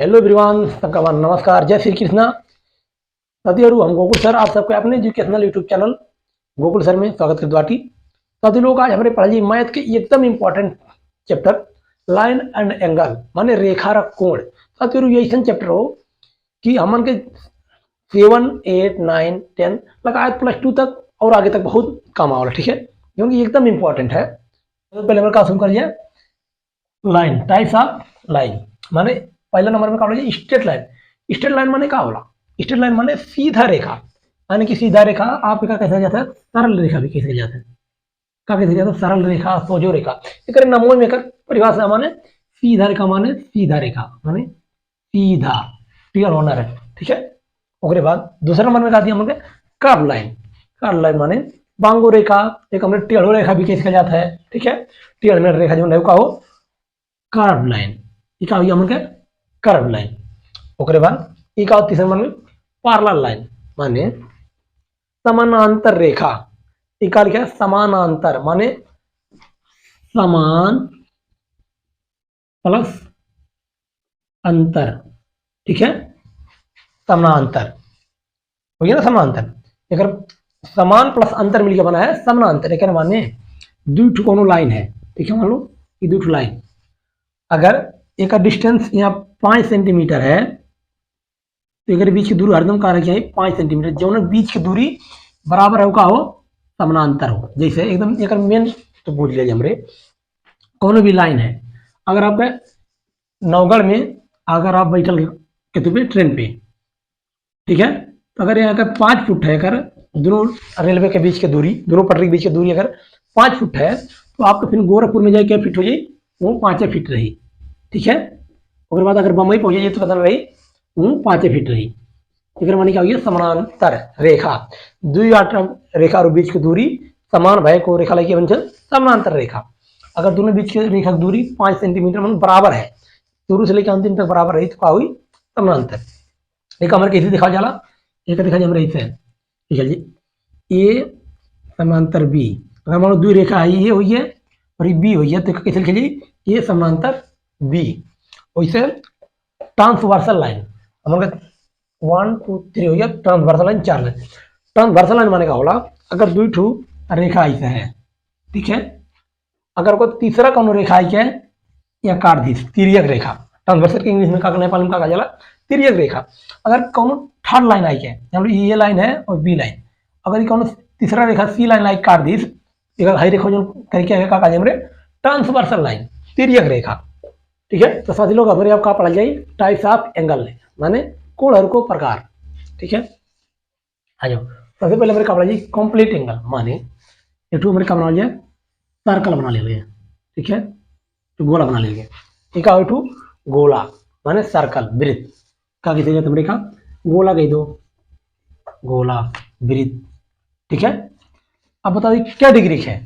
Hello everyone, सबका नमस्कार, जय श्री कृष्णा। साथियों, हम गोकुल सर आप सबके अपने educational YouTube channel Gokul sir में स्वागत करते बाटी। साथियों लोग, आज हमारे पढ़ाई मैथ के एकदम important chapter line and angle माने रेखा और कोण। साथियों ये ऐसा चैप्टर हो कि हमन के 7, 8, 9, 10 लगायत +2 तक और आगे तक बहुत काम आवाला। ठीक है, क्योंकि एकदम इंपॉर्टेंट है। तो पहले हमारे का शुरू करिए लाइन, टाइप्स ऑफ लाइन। माने पहला नंबर में का होला स्ट्रेट लाइन। स्ट्रेट लाइन माने का होला? स्ट्रेट लाइन माने सीधा रेखा, यानी कि सीधा रेखा आपका कैसे जाता है, सरल रेखा भी कैसे जाता है, का कैसे जाता है, सरल रेखा, सोजो रेखा। एक नमो में कर परिभाषा माने सीधा रेखा, माने सीधा रेखा माने सीधा क्लियर होना है। ठीक है, उसके बाद दूसरा नंबर में का दिया हमने कर्व लाइन। कर्व लाइन माने बांगो रेखा, एक हमने टेढ़ो रेखा भी कैसे जाता है। ठीक है, टेढ़ में रेखा जो का हो कर्व लाइन, ये का हुआ हमके कर्व लाइन। ओकरे बाद ये का तीसरा नंबर में पैरेलल लाइन माने समानांतर रेखा। ये का लिखा है समानांतर माने समान प्लस अंतर। ठीक है, समानांतर हो गया ना, समानांतर। अगर समान प्लस अंतर मिलकर बना है समानांतर। एक माने दो कोनो लाइन है। ठीक है, मान लो ये दो लाइन, अगर एक डिस्टेंस यहाँ 5 सेंटीमीटर है तो एक बीच की दूरी हरदम का रखिए 5 सेंटीमीटर, जो बीच की दूरी बराबर है का हो समानांतर हो। जैसे एकदम एक मेन तो पूछ लिया हमरे, कौन भी लाइन है, अगर आपके नवगढ़ में अगर आप बैठल के पे ट्रेन पे, ठीक है, तो अगर यहाँ का 5 फुट है, अगर दोनों रेलवे के बीच की दूरी, दोनों पटरी के बीच की दूरी अगर 5 फुट है तो आपको फिर गोरखपुर में जाए क्या फिट हो जाए, वो 5 फीट रही। ठीक है, उसके बाद अगर बम्बई पहुंचे तो कितना रही, वो 5 फीट रही। एक मानी क्या हुई समानांतर रेखा, दो रेखा और बीच की दूरी समान भय को रेखा लगी बन समानांतर रेखा। अगर दोनों बीच की रेखा की दूरी 5 सेंटीमीटर मतलब बराबर है, शुरू से लेकर अंतिम तक बराबर रही तो क्या हुई समानांतर। एक हमारे कैसे दिखा जाला, एक दिखा जाए हमारे ऐसे, ठीक है जी, ए समांतर बी। अगर मान लो दो रेखा है, ये हुई है और ये बी हुई है, तो कैसे लिखिए ये समांतर बी। वैसे ट्रांसवर्सल लाइन हमारे 1, 2, 3 हो गया, transversal line 4 line. Transversal line माने का होला, अगर दो ठू रेखा ऐसे है, ठीक है, अगर कोई तीसरा कौन रेखा है या काट दी तिर्यक रेखा, ट्रांसवर्सल के इंग्लिश में का नेपाली में का जाला तिर्यक रेखा। अगर कौन थर्ड लाइन आई है, ये लाइन है और बी लाइन, अगर ये कौन तीसरा रेखा सी लाइन आई काट दी, हाई रेखा जो तरीके है का ट्रांसवर्सल लाइन, तिर्यक रेखा। ठीक है, तो साथी लोग हमारे आप का पढ़ा जाए टाइप्स ऑफ एंगल माने कोण को प्रकार। ठीक है, आ जाओ, सबसे पहले हमारे का पढ़ा जाए कंप्लीट एंगल माने एक हमारे का बना लिया सर्कल बना ले। ठीक है, तो गोला बना लेंगे, एक गोला माने सर्कल वृत्त का किसी तुम्हारे का गोला कह दो, गोला वृत्त। ठीक है, अब बता दी क्या डिग्री है,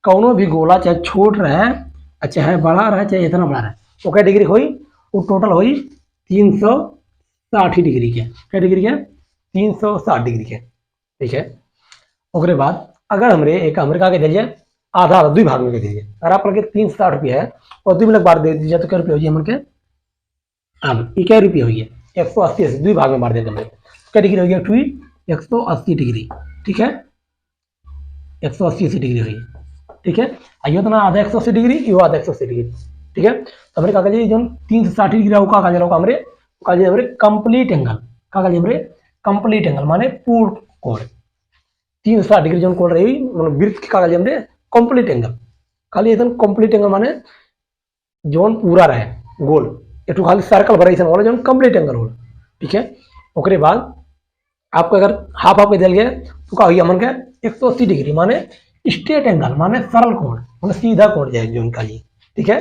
कौनो भी गोला चाहे छोट रहे चाहे बड़ा रहे चाहे इतना बड़ा रहे, वो क्या डिग्री हुई, वो टोटल हुई 360 डिग्री के। क्या डिग्री के 360 डिग्री के। ठीक है, उसके बाद अगर हमरे एक हमरे का दीजिए आधा दो भाग में दे दीजिए, अगर आप लगे 360 रुपये है और 2 मिनट बार दे दीजिए तो क्या रुपये हो जाए, मन के अब ये क्या रुपये हुई है 180 से 2 भाग में बार दे देंगे, क्या डिग्री हो गया 180 डिग्री। ठीक है, 180 डिग्री हुई। ठीक है, आइए तो ना आधा 180 डिग्री, यो आधा 180 डिग्री। ठीक है, तो हमारे कागज जो 360 डिग्री का कागज हमारे कंप्लीट एंगल का कागज हमारे कंप्लीट एंगल माने पूर्ण कोण। 360 डिग्री जो कोण रही मतलब वृत्त के कागज हमारे कंप्लीट एंगल, खाली एकदम कंप्लीट एंगल माने जोन पूरा रहे गोल, एक खाली सर्कल भरा ऐसा वाला जो कंप्लीट एंगल हो। ठीक है, उसके बाद आपको अगर हाफ हाफ दिल गया तो क्या हुई मन का 180 डिग्री माने स्ट्रेट एंगल माने सरल कोण मतलब सीधा कोण जाए जो उनका ये। ठीक है,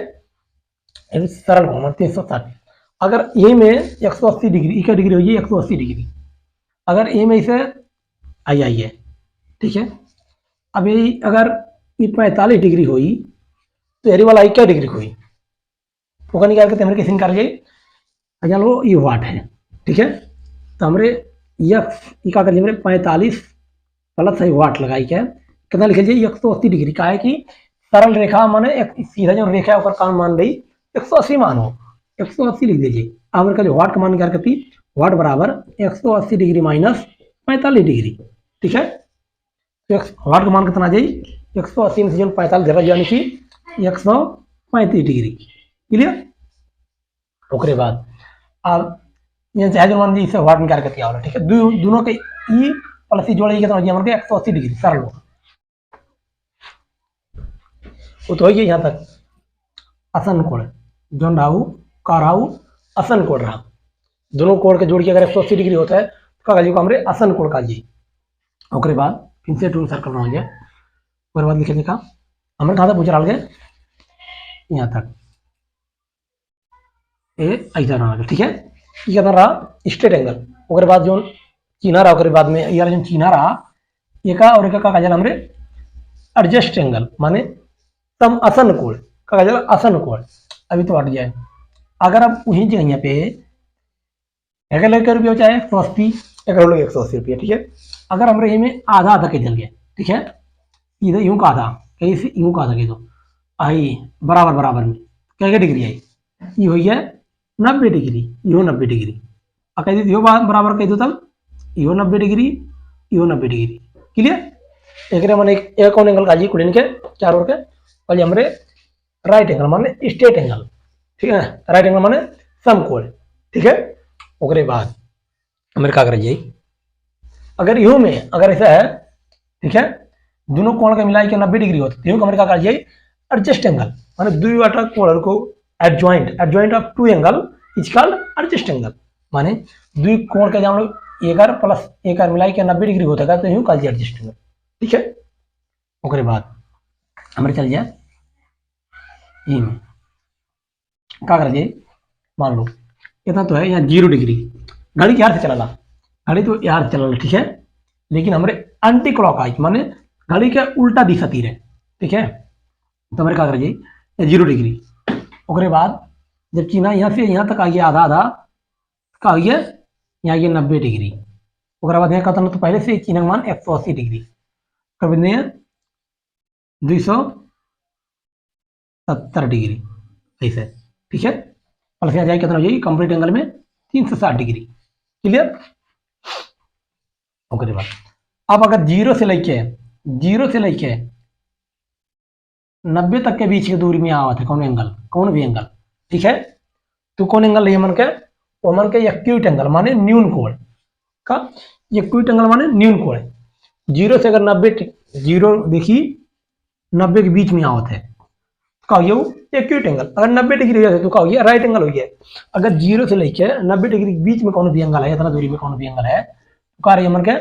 सरल कोण मतलब 360। अगर ए में 180 डिग्री क्या डिग्री हुई 180 डिग्री, अगर ए में इसे आई है। ठीक है, अब ये अगर ये 45 डिग्री हुई तो एरी वाला आई क्या डिग्री हुई, वो का निकाल के हमारे कैसे निकाल गए, जान लो ये वाट है। ठीक है, तो हमारे यह क्या करिए 45 प्लस है वाट लगाई क्या कितना लिख लीजिए 180 डिग्री का है कि सरल रेखा माने एक सीधा जो रेखा है काम मान रही 180 मान हो। 180 लिख दीजिए। अब का जो वाट का मान क्या करती, वाट बराबर 180 डिग्री माइनस 45 डिग्री, ठीक है। तो वाट का मान कितना आ जाए, 180 में से जो 45 घटा यानी कि 135 डिग्री, क्लियर। ओकरे बाद अब ये चाहे जो मान लीजिए इसे वाट में क्या करती है, ठीक है। दोनों के ई प्लस ई जोड़े कितना हो गया हमारे 180 डिग्री, सरल होगा वो तो है यहाँ तक। असन कोण जो राहु का राहु असन कोण रहा, दोनों कोण के जोड़ के अगर 180 डिग्री होता है तो का को हमारे असन कोण का जी। ओकरे बाद फिर से टूल सर्कल बना गया, ओकरे बाद लिखे लिखा हमारे कहाँ तक पूछ रहा गया, यहाँ तक ए ऐसा रहा, ठीक है। ये कितना रहा स्ट्रेट एंगल, ओकरे बाद जो चीना रहा, ओकरे बाद में यार जो चीना रहा ये का और का काजल हमरे एडजस्ट एंगल माने तम असन कोण का काजल असन कोण। अभी तो हट जाए, अगर आप वहीं जगह यहाँ पे एक रुपया चाहे 180 एक लोग 180 रुपया, ठीक है। अगर हमारे ये में आधा आधा के चल गया, ठीक है, इधर यूं का आधा कहीं से यूं का आधा कह दो आई बराबर बराबर में क्या डिग्री आई, ये हो गया 90 डिग्री, यो 90 डिग्री, और कह दी बराबर कह दो तब यो 90 डिग्री, यो 90 डिग्री, क्लियर। एक मैंने एक कौन एंगल का जी कुड़िन के चार ओर के और हमारे राइट एंगल माने स्ट्रेट एंगल, ठीक है, राइट एंगल माने समकोण, ठीक है। ओकरे बाद हमारे क्या कर जाए, अगर यू में अगर ऐसा है, ठीक है, दोनों कोण का मिला के 90 डिग्री होता है, हमारे क्या कर जाए एडजस्ट एंगल माने दुई वाटा कोण को adjacent of two angle is called adjacent angle, माने दुई कोण का जान एक प्लस एक मिला के 90 डिग्री होता है तो यूं कॉल एडजस्ट एंगल, ठीक है। ओकरे बाद हमारे चल जाए ई में क्या कर जाए, मान लो इतना तो है यहाँ 0 डिग्री, घड़ी यार से चला, घड़ी तो यार चल रहा, ठीक है, लेकिन हमारे एंटी क्लॉकवाइज माने घड़ी के उल्टा दिशा तीर है, ठीक है। तो हमारे क्या कर जाए 0 डिग्री, ओकरे बाद जब चीना यहाँ से यहाँ तक आ गया आधा आधा का आ गया यहाँ गया 90 डिग्री, ओकरे बाद यहाँ कहता ना तो पहले से चीना का मान 180 डिग्री कर देते हैं 270 डिग्री ऐसे, ठीक है। प्लस यहाँ जाए कितना हो जाएगी कंप्लीट एंगल में 360 डिग्री, क्लियर। ओके बाद अब अगर 0 से लेके 90 तक के बीच की दूरी में आवत है कौन भी एंगल, ठीक है। तो कौन एंगल है मन के, वो मन के एक्यूट एंगल माने न्यून कोण का, एक्यूट एंगल माने न्यून कोण। 0 से अगर 90 0 देखी 90 के बीच में आवत है का हो गया एक्यूट एंगल, अगर 90 डिग्री हो तो का हो गया राइट एंगल हो गया। अगर 0 से लेके 90 डिग्री के बीच में कौन भी एंगल है, इतना दूरी में कौन भी एंगल है तो का रही मन के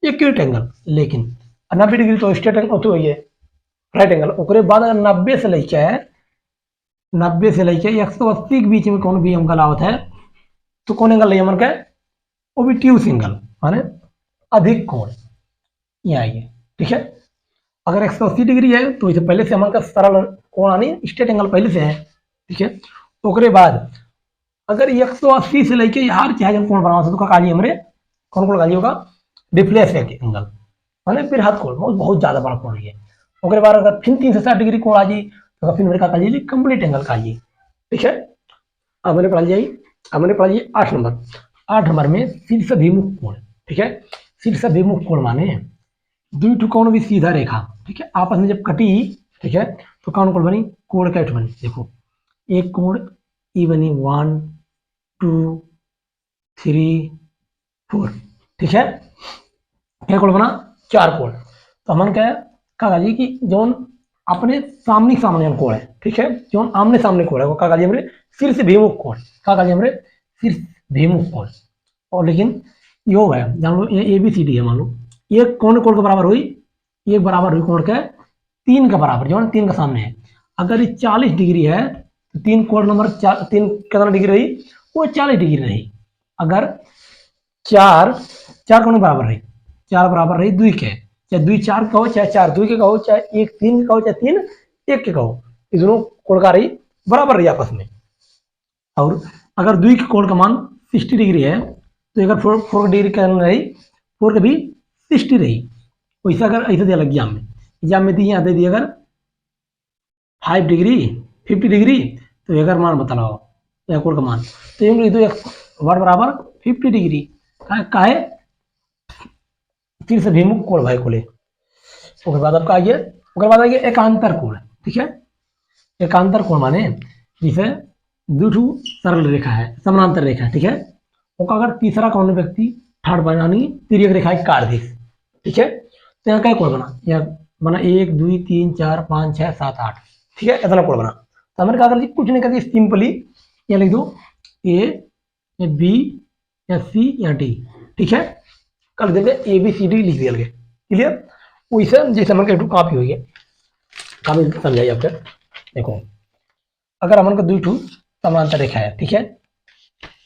एक्यूट एंगल, लेकिन 90 डिग्री तो स्ट्रेट एंगल तो है राइट एंगल। ओकरे बाद अगर 90 से लेके 180 के बीच में कौन भी एंगल आवत है तो कौन एंगल है मन के, वो भी ट्यूस एंगल माने अधिक कोण ये आएगी, ठीक है। अगर 180 डिग्री है तो इसे पहले से हमारे सरल कोण आनी स्ट्रेट एंगल पहले से है, ठीक है। ओकरे बाद अगर 180 से लेके यार चाहे जब कोण बनावा तो का काली हमरे कौन कोण काली होगा रिफ्लेक्स एंगल माने फिर हाथ कोण बहुत ज्यादा बड़ा कोण है। ओकरे बाद अगर फिर 360 डिग्री कोण आ जाए तो फिर मेरे का काली कंप्लीट एंगल का जी, ठीक है। अब मैंने पढ़ा जाइए 8 नंबर में शीर्ष अभिमुख कोण, ठीक है। शीर्ष अभिमुख कोण माने दुई ठो कोण भी सीधा रेखा, ठीक है, आपस में जब कटी, ठीक है, तो कौन कोण बनी कोण कैट बनी। देखो एक कोण ई बनी 1 2 3 4, ठीक है, क्या कोण बना 4 कोण। तो हमन क्या कहा जी कि जोन अपने सामने कोण है, ठीक है, जोन आमने सामने कोण है वो कहा हमरे शीर्ष अभिमुख कोण, कहा हमरे शीर्ष अभिमुख कोण। और लेकिन यो है जान लो ये ABCD है, मान लो एक कोण के बराबर हुई, एक बराबर हुई कोण के 3 का बराबर, जो 3 का सामने है। अगर ये 40 डिग्री है तो 3 कोण नंबर 3 कितना डिग्री रही, वो 40 डिग्री रही। अगर 4 कोण बराबर रही, 4 बराबर रही 2 के, चाहे 2 4 कहो चाहे 4 2 के कहो चाहे 1 3 के कहो चाहे 3 1 के कहो, ये दोनों कोण का रही बराबर रही आपस में। और अगर 2 के कोण का मान 60 डिग्री है तो अगर 4 डिग्री का रही 4 का भी 60 रही। वैसे अगर ऐसे दिया लग एग्जाम में दी यहाँ दे दी अगर 5 डिग्री 50 डिग्री तो अगर मान बता लो या कोण का मान तो यूं लिख दो x वर बराबर 50 डिग्री का है तीर से भिमुख कोण भाई कोले उसके बाद आपका आइए उसके बाद आइए एकांतर कोण ठीक है एकांतर कोण माने जिसे दो सरल रेखा है समानांतर रेखा ठीक है वो अगर तीसरा कौन व्यक्ति थर्ड बनानी तिर्यक रेखा की काट दे ठीक है तो यहाँ क्या कोण बना यहाँ बना 1 2 3 4 5 6 7 8 ठीक है इतना कोण बना तो हमने क्या कर कुछ नहीं करती सिंपली यहाँ लिख दो ए या बी या सी या डी ठीक है कर देंगे ए बी सी डी लिख दिया गया क्लियर वैसे जैसे हमन के कॉपी हुई है काफी समझाइए आपके देखो अगर हमन को दो समांतर रेखा है ठीक है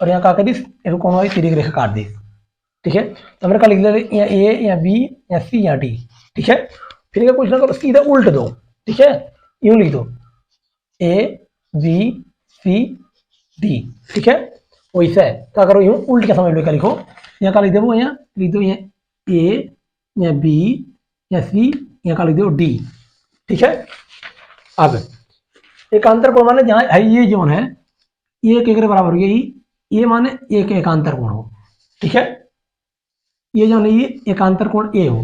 और यहाँ क्या कर दी कौन हुआ तिर्यक रेखा काट दी ठीक है तो हमने क्या लिख दिया या ए या बी या सी या डी ठीक है फिर क्या कुछ ना करो सीधा उल्ट दो ठीक है यूं लिख दो ए बी सी डी ठीक है वैसे क्या करो यूं उल्ट के समझ लो क्या लिखो यहाँ क्या लिख दो यहाँ लिख दो यहाँ ए या बी या सी यहाँ का लिख दो डी ठीक है अब एकांतर कोण माने जहाँ है ये जो है ये एक बराबर हो गया ये माने एक एकांतर कोण हो ठीक है ये जो है ये एकांतर कोण ए हो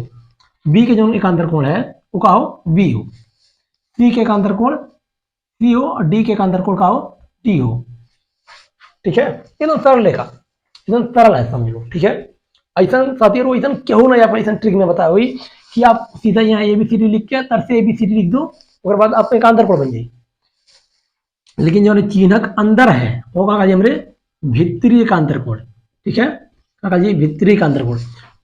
बी के जो एकांतर कोण है वो का हो बी हो सी के एकांतर कोण सी हो और डी के एकांतर कोण का हो डी हो ठीक है एकदम सरल रेखा एकदम सरल है समझ लो ठीक है ऐसा साथियों ऐसा क्यों नहीं आप ऐसा ट्रिक में बताया हुई कि आप सीधा यहाँ ए बी सी डी लिख के तर से ए बी सी डी लिख दो उसके बाद आप एकांतर कोण बन जाए लेकिन जो चिन्हक अंदर है वो क्या हमारे भित्रीय एकांतर कोण ठीक है क्या भित्रीय एकांतर कोण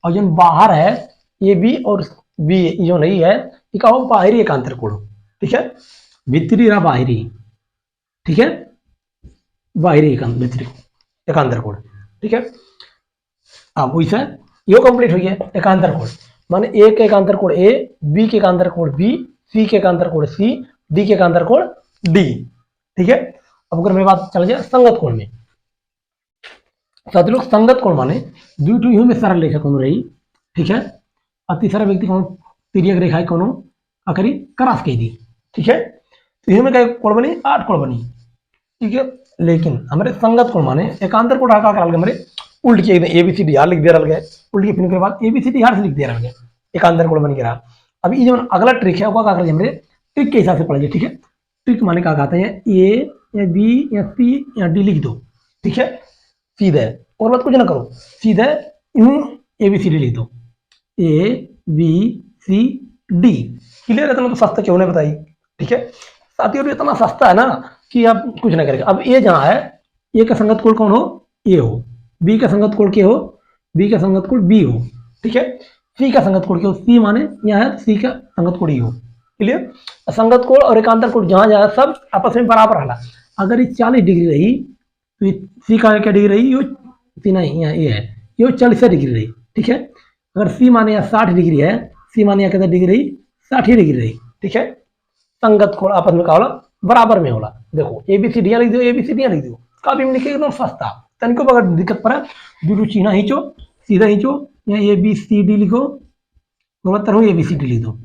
और जो बाहर है ए बी और बी जो नहीं है ये का हो बाहरी एकांतर कोण ठीक है भित्रीय रहा बाहरी ठीक है बाहरी भित्रीय एकांतर कोण ठीक है अब वैसे यो कंप्लीट हुई है एकांतर कोण माने ए के एकांतर कोण ए बी के एकांतर कोण बी सी के एकांतर कोण सी डी के एकांतर कोण डी ठीक है अब अगर मेरी बात चल जाए संगत कोण में साथी लोग संगत कोण माने दो में सरल रेखा कौन रही ठीक है और तीसरा व्यक्ति कौन तिर्यक रेखा कौन आखिरी क्रॉस कही दी ठीक है तो यह में क्या कोण बनी 8 कोण बनी ठीक है लेकिन हमारे संगत कोण माने एकांतर कोण का करा हमारे उल्ट के A B C D R लिख दे रहा गया उल्ट के फिर के बाद A B C D R से लिख दे रहा गया एकांतर कोण बन गया अब ये जो अगला ट्रिक है वो क्या कर हमारे ट्रिक के हिसाब से पढ़िए ठीक है ट्रिक माने क्या कहते हैं ए या बी या सी या डी लिख दो ठीक है सीधे और बात कुछ ना करो सीधे यूं ए बी सी डी लिख दो A B C D clear है तो सस्ता क्यों नहीं बताई ठीक है साथियों इतना सस्ता है ना कि आप कुछ ना करेंगे अब ए जहाँ है ए का संगत कोण कौन हो ए हो बी का संगत कोण के हो बी का संगत कोण बी हो ठीक है सी का संगत कोण के हो सी माने यहाँ है सी का संगत कोण ई हो क्लियर संगत कोण और एकांतर कोण जहाँ जहाँ सब आपस में बराबर रहा अगर ये 40 डिग्री रही तो सी का क्या डिग्री रही यो सी नहीं यहाँ ये है ये 40 डिग्री रही ठीक है अगर सी माने यहाँ 60 डिग्री है सी माने यहाँ कितना डिग्री रही 60 डिग्री रही ठीक है संगत कोण आपस में क्या होला बराबर में होला देखो ए बी सी डी लिख दो ए बी सी डी लिख दो काफी में लिखे एकदम सस्ता तनिको अगर दिक्कत पड़ा दो चिन्ह खींचो सीधा खींचो यहाँ ए बी सी डी लिखो तरह ए बी सी डी लिख दो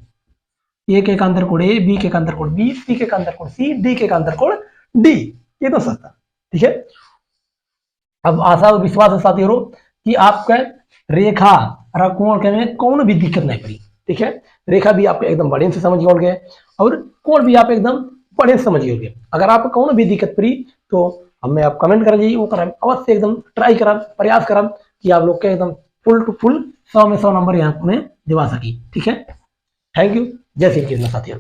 ए के एकांतर कोण ए बी के एकांतर कोण बी सी के एकांतर कोण सी डी के एकांतर कोण डी ये तो सस्ता ठीक है अब आशा और विश्वास है साथियों कि आपका रेखा और कोण के में कौन भी दिक्कत नहीं पड़ी ठीक है रेखा भी आप एकदम बढ़िया से समझ गए और कोण भी आप एकदम बढ़िया से समझ गए अगर आप कौन भी दिक्कत पड़ी तो हमें आप कमेंट कर दीजिए वो करें अवश्य एकदम ट्राई करा प्रयास करा कि आप लोग के एकदम फुल टू फुल 100 में 100 नंबर यहाँ में दिवा सकी ठीक है थैंक यू जय श्री कृष्ण साथियों।